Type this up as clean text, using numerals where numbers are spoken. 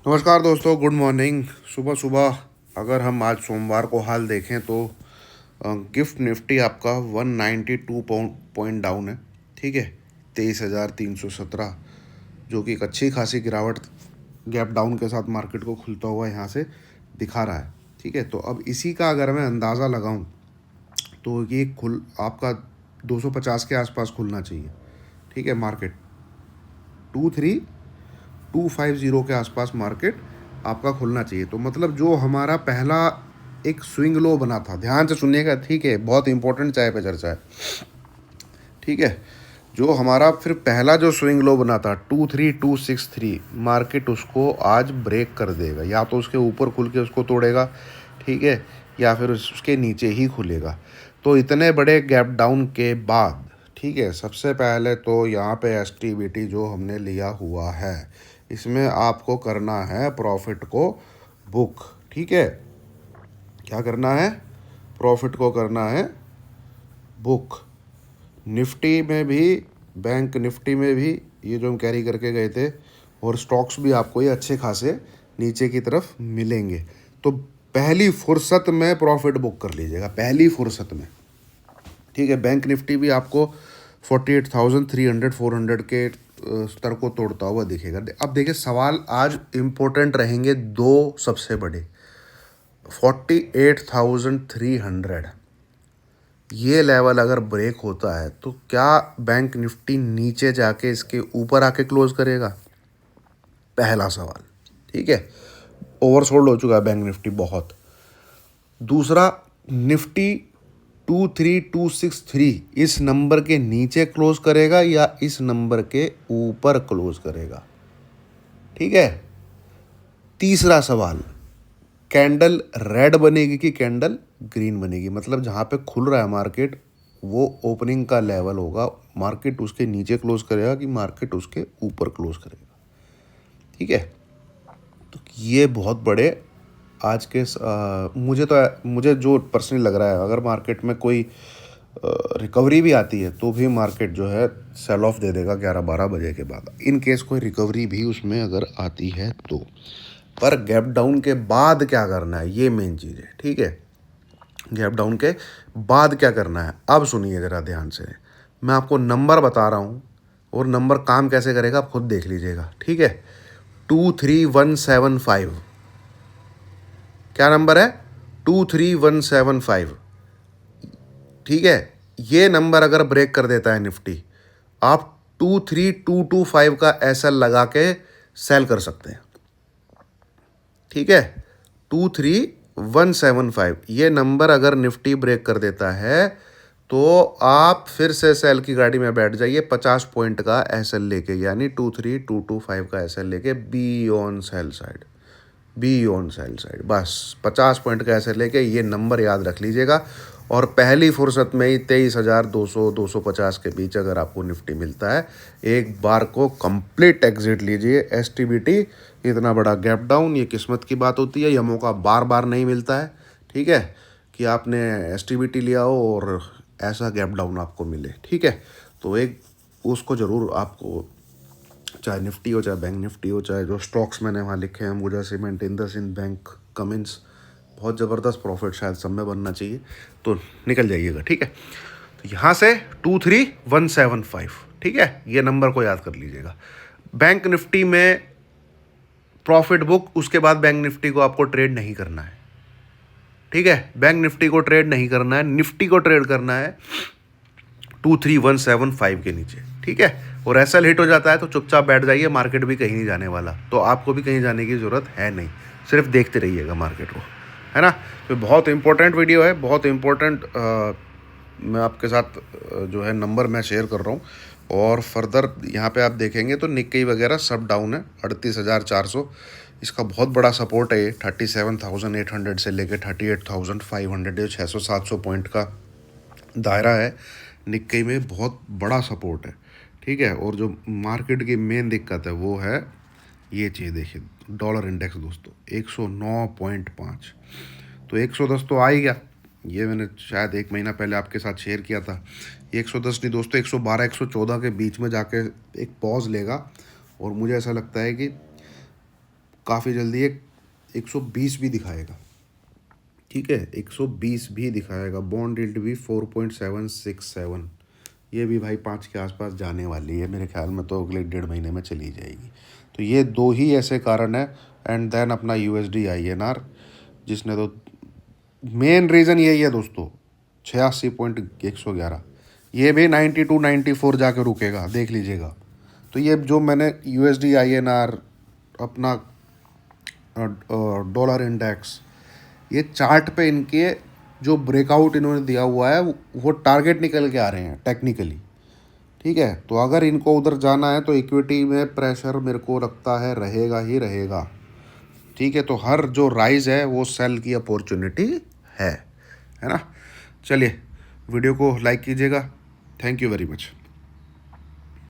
नमस्कार दोस्तों, good morning. सुबह सुबह अगर हम आज सोमवार को हाल देखें तो गिफ्ट निफ्टी आपका 192 पॉइंट डाउन है। ठीक है, 23,317, जो कि एक अच्छी खासी गिरावट गैप डाउन के साथ मार्केट को खुलता हुआ यहाँ से दिखा रहा है। ठीक है, तो अब इसी का अगर मैं अंदाज़ा लगाऊं तो ये खुल आपका 250 के आसपास खुलना चाहिए। ठीक है, मार्केट 23250 के आसपास मार्केट आपका खुलना चाहिए। तो मतलब जो हमारा पहला एक स्विंग लो बना था, ध्यान से सुनिएगा, ठीक है, बहुत इंपॉर्टेंट चाय पे चर्चा है। ठीक है, जो हमारा फिर पहला जो स्विंग लो बना था 23263, मार्केट उसको आज ब्रेक कर देगा, या तो उसके ऊपर खुल के उसको तोड़ेगा, ठीक है, या फिर उसके नीचे ही खुलेगा। तो इतने बड़े गैप डाउन के बाद, ठीक है, सबसे पहले तो यहाँ पे एसटीबीटी जो हमने लिया हुआ है, इसमें आपको करना है प्रॉफिट को बुक। ठीक है, क्या करना है? प्रॉफिट को करना है बुक। निफ्टी में भी, बैंक निफ्टी में भी ये जो हम कैरी करके गए थे, और स्टॉक्स भी आपको ये अच्छे खासे नीचे की तरफ मिलेंगे। तो पहली फुर्सत में प्रॉफिट बुक कर लीजिएगा, पहली फुर्सत में। ठीक है, बैंक निफ्टी भी आपको 48,300 400 के स्तर को तोड़ता हुआ दिखेगा। अब देखिए, सवाल आज इम्पोर्टेंट रहेंगे दो सबसे बड़े। 48,300 ये लेवल अगर ब्रेक होता है तो क्या बैंक निफ्टी नीचे जाके इसके ऊपर आके क्लोज करेगा? पहला सवाल। ठीक है, ओवरसोल्ड हो चुका है बैंक निफ्टी बहुत। दूसरा, निफ्टी 23263 इस नंबर के नीचे क्लोज करेगा या इस नंबर के ऊपर क्लोज करेगा? ठीक है। तीसरा सवाल, कैंडल रेड बनेगी कि कैंडल ग्रीन बनेगी? मतलब जहाँ पे खुल रहा है मार्केट, वो ओपनिंग का लेवल होगा, मार्केट उसके नीचे क्लोज करेगा कि मार्केट उसके ऊपर क्लोज करेगा? ठीक है, तो ये बहुत बड़े आज के मुझे जो पर्सनली लग रहा है, अगर मार्केट में कोई रिकवरी भी आती है तो भी मार्केट जो है सेल ऑफ दे देगा 11-12 बजे के बाद, इन केस कोई रिकवरी भी उसमें अगर आती है तो। पर गैप डाउन के बाद क्या करना है, ये मेन चीज़ है। ठीक है, गैप डाउन के बाद क्या करना है, अब सुनिए ज़रा ध्यान से। मैं आपको नंबर बता रहा हूँ, और नंबर काम कैसे करेगा आप खुद देख लीजिएगा। ठीक है, 23175, क्या नंबर है? 23175। ठीक है, ये नंबर अगर ब्रेक कर देता है निफ्टी, आप 23225 का एसएल लगा के सेल कर सकते हैं। ठीक है, 23175 ये नंबर अगर निफ्टी ब्रेक कर देता है तो आप फिर से सेल की गाड़ी में बैठ जाइए, 50 पॉइंट का एसएल लेके, यानी 23225 का एसएल लेके, be on sell side, be on sell side, बस 50 पॉइंट का एसएल लेके ये नंबर याद रख लीजिएगा। और पहली फुर्सत में ही 23,200 250 के बीच अगर आपको निफ्टी मिलता है, एक बार को कंप्लीट एग्जिट लीजिए। एसटीबीटी इतना बड़ा गैप डाउन, ये किस्मत की बात होती है, यह मौका बार बार नहीं मिलता है। ठीक है, कि आपने एसटीबीटी लिया हो और ऐसा गैप डाउन आपको मिले। ठीक है, तो एक उसको ज़रूर आपको, चाहे निफ्टी हो, चाहे बैंक निफ्टी हो, चाहे जो स्टॉक्स मैंने वहाँ लिखे हैं, Ambuja cement, IndusInd bank, Cummins, बहुत ज़बरदस्त प्रॉफिट शायद सब में बनना चाहिए, तो निकल जाइएगा। ठीक है, तो यहाँ से 23175, ठीक है, ये नंबर को याद कर लीजिएगा। बैंक निफ्टी में प्रॉफिट बुक, उसके बाद बैंक निफ्टी को आपको ट्रेड नहीं करना है। ठीक है, बैंक निफ्टी को ट्रेड नहीं करना है, निफ्टी को ट्रेड करना है 23175 के नीचे। ठीक है, और एसएल हिट हो जाता है तो चुपचाप बैठ जाइए, मार्केट भी कहीं नहीं जाने वाला, तो आपको भी कहीं जाने की ज़रूरत है नहीं, सिर्फ देखते रहिएगा मार्केट को, है ना। तो बहुत इंपॉर्टेंट वीडियो है, बहुत इंपॉर्टेंट, मैं आपके साथ जो है नंबर मैं शेयर कर रहा हूँ। और फर्दर यहाँ पे आप देखेंगे तो निक्की वगैरह सब डाउन है, 38,400, इसका बहुत बड़ा सपोर्ट है ये, 37,800 से लेकर 38,500, ये 600-700 पॉइंट का दायरा है। निक्की में बहुत बड़ा सपोर्ट है। ठीक है, और जो मार्केट की मेन दिक्कत है वो है ये चीज़, देखिए डॉलर इंडेक्स दोस्तों 109.5, तो 110 तो आ ही गया, ये मैंने शायद एक महीना पहले आपके साथ शेयर किया था। ये 110 नहीं दोस्तों, 112 114 के बीच में जाके एक पॉज लेगा, और मुझे ऐसा लगता है कि काफ़ी जल्दी ये 120 भी दिखाएगा, ठीक है, 120 भी दिखाएगा। बॉन्ड यील्ड भी 4.767, ये भी भाई 5 के आसपास जाने वाली है मेरे ख्याल में, तो अगले 1.5 महीने में चली जाएगी। तो ये दो ही ऐसे कारण है। एंड देन अपना USD INR, जिसने तो मेन रीज़न यही है दोस्तों, 86.111, ये भी 92 94 जाके रुकेगा, देख लीजिएगा। तो ये जो मैंने USD INR, अपना डॉलर इंडेक्स, ये चार्ट पे इनके जो ब्रेकआउट इन्होंने दिया हुआ है वो टारगेट निकल के आ रहे हैं टेक्निकली, ठीक है। तो अगर इनको उधर जाना है तो इक्विटी में प्रेशर मेरे को लगता है रहेगा ही रहेगा, ठीक है। तो हर जो राइज है वो सेल की अपॉर्चुनिटी है ना। चलिए वीडियो को लाइक कीजिएगा। Thank you very much.